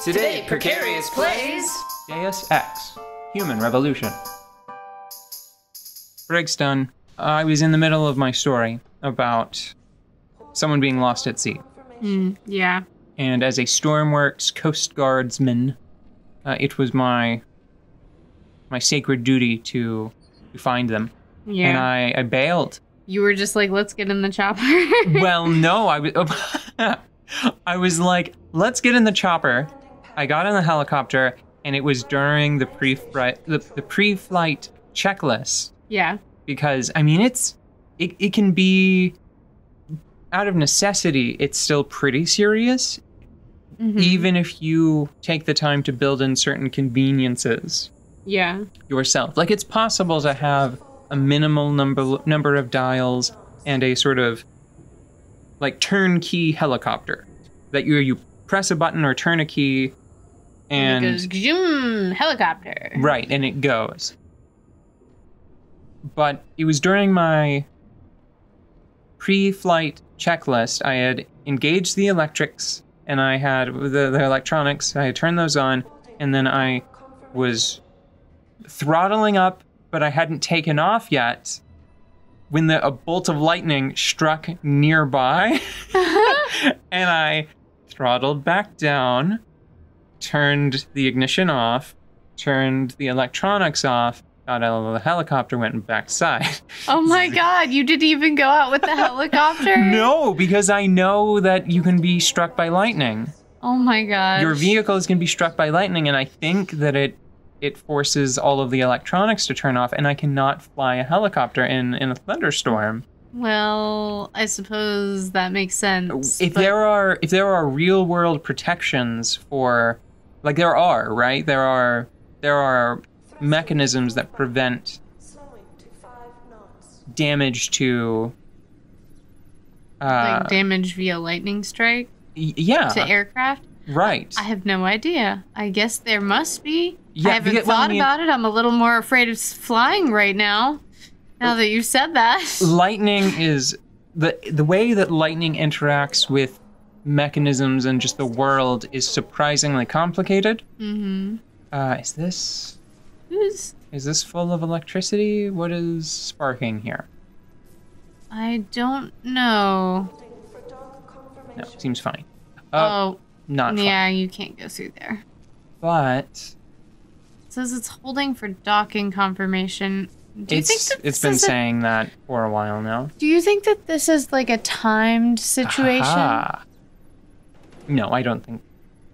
Today, Precarious plays Deus Ex, Human Revolution. Break's done. I was in the middle of my story about someone being lost at sea. Yeah. And as a Stormworks Coast Guardsman, it was my sacred duty to find them. Yeah. And I bailed. You were just like, let's get in the chopper. Well, no, I was like, let's get in the chopper. I got in the helicopter, and it was during the pre-flight checklist. Yeah. Because, I mean, it can be, out of necessity, it's still pretty serious. Mm-hmm. Even if you take the time to build in certain conveniences. Yeah. Yourself. Like, it's possible to have a minimal number of dials and a sort of, like, turnkey helicopter. That you press a button or turn a key, and it goes, zoom, helicopter. Right, and it goes. But it was during my pre-flight checklist. I had engaged the electrics, and I had the electronics. I had turned those on, and then I was throttling up, but I hadn't taken off yet when a bolt of lightning struck nearby. And I throttled back down, turned the ignition off, turned the electronics off, got out of the helicopter, went backside. Oh my god, you didn't even go out with the helicopter? No, because I know that you can be struck by lightning. Oh my god. Your vehicles can be struck by lightning, and I think that it forces all of the electronics to turn off, and I cannot fly a helicopter in a thunderstorm. Well, I suppose that makes sense. If there are real world protections for, like there are, right? There are mechanisms that prevent damage to like damage via lightning strike? Yeah. To aircraft? Right. I have no idea. I guess there must be. Yeah, I haven't thought about it. I'm a little more afraid of flying right now. Now that you said that. Lightning is the way that lightning interacts with mechanisms and just the world is surprisingly complicated. Mm-hmm. Is this full of electricity? What is sparking here? I don't know. No, seems fine. Not fine. Yeah, you can't go through there. But it says it's holding for docking confirmation. Do you think that it's been saying that for a while now. Do you think that this is like a timed situation? Aha. No, I don't think.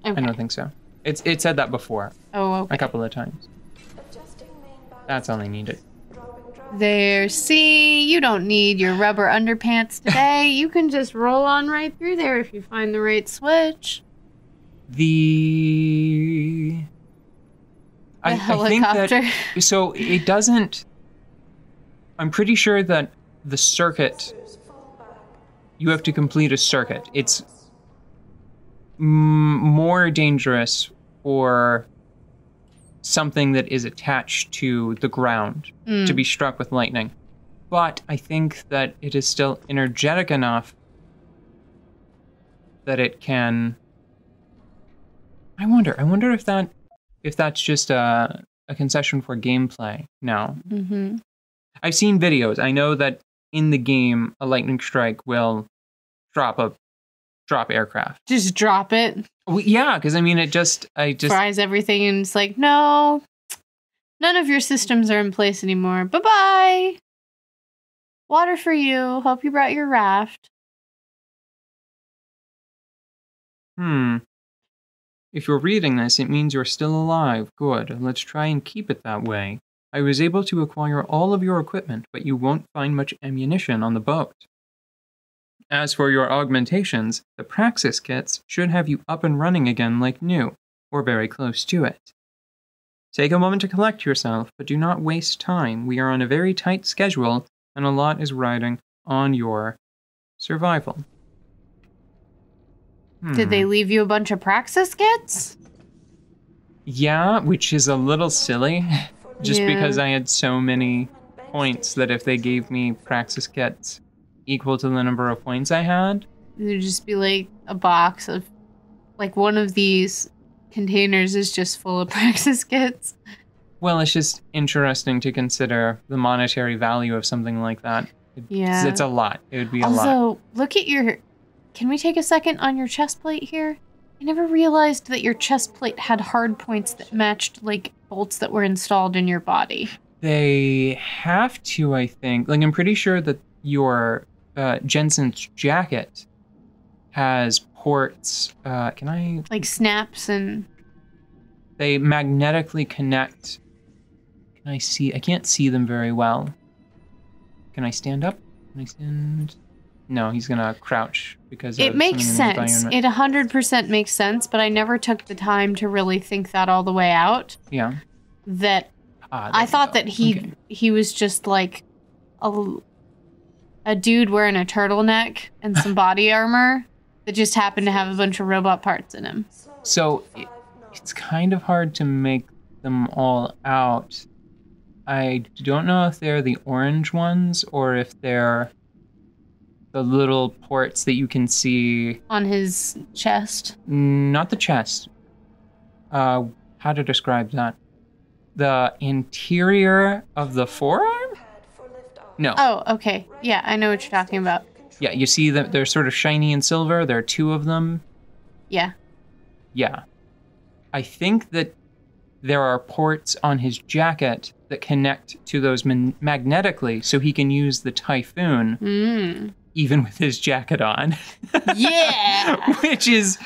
Okay. I don't think so. It said that before. Oh, okay. A couple of times. That's all I needed. There, see, you don't need your rubber underpants today. You can just roll on right through there if you find the right switch. I helicopter. think that, so it doesn't. I'm pretty sure that the circuit, you have to complete a circuit. It's more dangerous for something that is attached to the ground to be struck with lightning. But I think that it is still energetic enough that it can. I wonder if that's just a concession for gameplay now. Mm-hmm. I've seen videos. I know that in the game, a lightning strike will drop aircraft. Just drop it? Well, yeah, because I mean, I just fries everything, and it's like, no, none of your systems are in place anymore. Bye-bye. Water for you. Hope you brought your raft. If you're reading this, it means you're still alive. Good. Let's try and keep it that way. I was able to acquire all of your equipment, but you won't find much ammunition on the boat. As for your augmentations, the Praxis kits should have you up and running again like new, or very close to it. Take a moment to collect yourself, but do not waste time. We are on a very tight schedule, and a lot is riding on your survival. Did they leave you a bunch of Praxis kits? Yeah, which is a little silly. Just because I had so many points that if they gave me Praxis kits equal to the number of points I had. There'd just be like a box of like one of these containers is just full of Praxis kits. Well, it's just interesting to consider the monetary value of something like that. Yeah. It's a lot. It would be a lot. Also, look at your... Can we take a second on your chest plate here? I never realized that your chest plate had hard points that matched, like, bolts that were installed in your body. They have to, I think. Like, I'm pretty sure that your Jensen's jacket has ports. Can I... Like snaps and... They magnetically connect. Can I see? I can't see them very well. Can I stand up? Can I stand? No, he's gonna crouch because it makes sense. It 100% makes sense, but I never took the time to really think that all the way out. Yeah. That I thought that he was just like a dude wearing a turtleneck and some body armor that just happened to have a bunch of robot parts in him. So it's kind of hard to make them all out. I don't know if they're the orange ones or if they're the little ports that you can see on his chest. Not the chest. How to describe that? The interior of the forearm? No. Oh, okay. Yeah, I know what you're talking about. Yeah, you see that they're sort of shiny and silver. There are two of them. Yeah. Yeah. I think that there are ports on his jacket that connect to those magnetically so he can use the Typhoon even with his jacket on. Yeah! Which is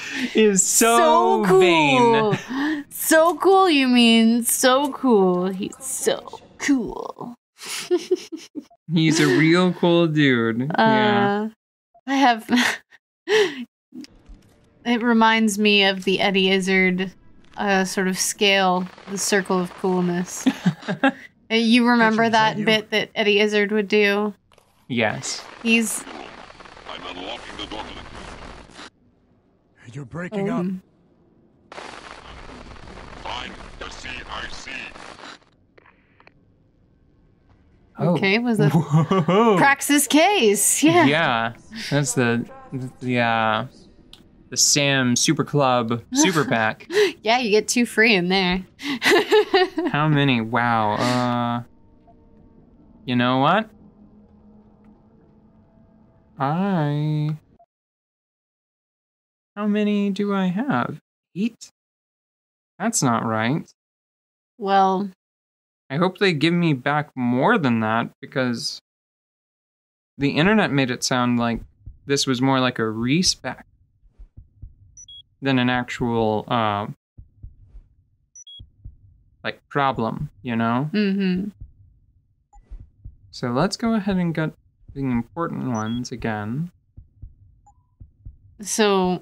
so cool. vain. So cool, you mean. So cool. He's so cool. He's a real cool dude. Yeah. I have... It reminds me of the Eddie Izzard sort of scale, the circle of coolness. You remember that bit that Eddie Izzard would do? Yes. He's... I'm unlocking the door. You're breaking up. Find the CIC. Okay, was that Whoa. Praxis case? Yeah. Yeah. That's the Sam Super Club Super Pack. Yeah, you get 2 free in there. How many? Wow. You know what? How many do I have? 8? That's not right. Well, I hope they give me back more than that because the internet made it sound like this was more like a respec than an actual like problem, you know? mm-hmm. So let's go ahead and get the important ones again. So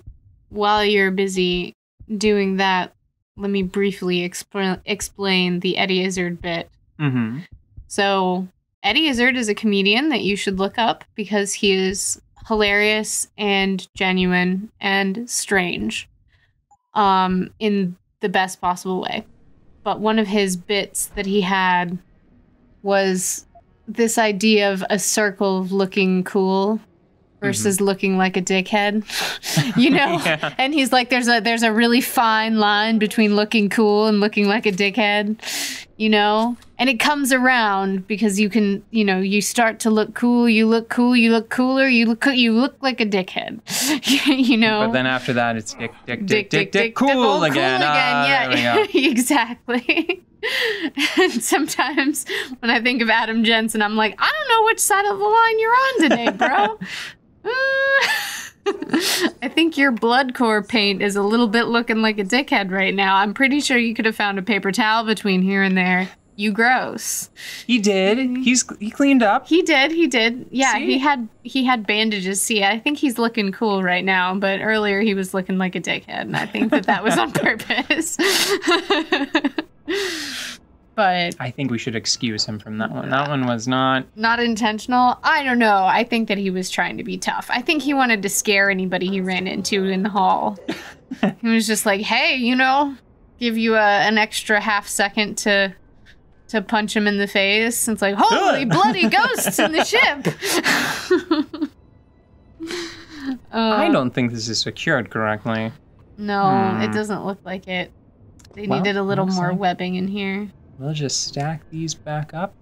while you're busy doing that, let me briefly explain the Eddie Izzard bit. Mm-hmm. So Eddie Izzard is a comedian that you should look up because he is hilarious and genuine and strange in the best possible way. But one of his bits that he had was this idea of a circle of looking cool versus looking like a dickhead, you know? Yeah. And he's like, there's a really fine line between looking cool and looking like a dickhead, you know? And it comes around because you can, you know, you start to look cool, you look cool, you look cooler, you look like a dickhead, you know? But then after that, it's dick, cool cool again. again. Yeah, There we go. exactly. And sometimes when I think of Adam Jensen, I'm like, I don't know which side of the line you're on today, bro. I think your blood core paint is a little bit looking like a dickhead right now. I'm pretty sure you could have found a paper towel between here and there. You gross. He did. He cleaned up. He did. Yeah, See? he had bandages. See, I think he's looking cool right now, but earlier he was looking like a dickhead, and I think that was on purpose. But I think we should excuse him from that one. That one was not intentional. I don't know. I think that he was trying to be tough. I think he wanted to scare anybody he ran into in the hall. He was just like, hey, you know, give you an extra half second to punch him in the face. And it's like, holy bloody ghosts in the ship. I don't think this is secured correctly. No, it doesn't look like it. They Well, needed a little looks more like- webbing in here. We'll just stack these back up.